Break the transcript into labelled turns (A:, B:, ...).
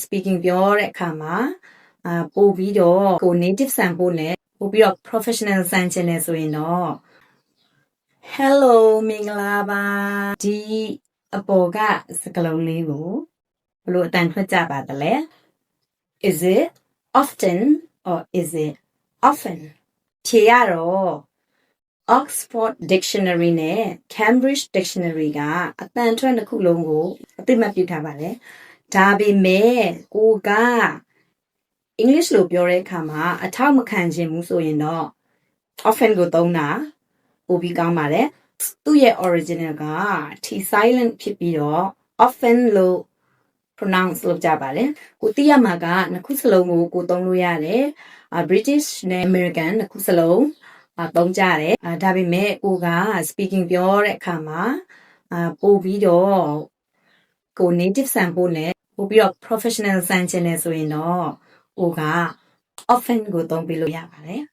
A: speaking ပြောတဲ့အခါမှာပို့ပြီးတော့ကို native ဆန်ဖို့နဲ့ပို့ပြီးတော့ professional ဆန်ချင်တယ်ဆိုရင်တော့ hello မင်္ဂလာပါဒီအပေါ်ကစကားလုံးလေးကိုဘယ်လိုအတန်ထွက်ကြပါသလဲ is it often or is it often ဖြေရတော့ Oxford Dictionary နဲ့ Cambridge Dictionary ကအတန်ထွက်တစ်ခုလုံးကိုအသိမှတ်ပြုထားပါတယ်ဒါပေမဲ့ကိုက English လို့ပြောတဲ့အခါမှာအထောက်မခံခြင်းဘူးဆိုရင်တော့ often ကိုသုံးတာပိုပြီးကောင်းပါတယ်သူ့ရဲ့ original က T silent ဖြစ်ပြီးတော့ often လို့ pronounce လုပ်ကြပါတယ်ကိုသိရမှာကနှစ်ခုစလုံးကိုသုံးလို့ရတယ်British နဲ့ American နှစ်ခုစလုံးသုံးကြတယ်ဒါပေမဲ့ကိုက speaking ပြောတဲ့အခါမှာပို့ပြီးတော့ကို native ဆန်ဖို့နဲ့ပို့ပြီးတော့ professional ဆန်ချင်တယ်ဆိုရင်တော့ကိုက often ကိုသုံးပြီးလို့ရပါတယ်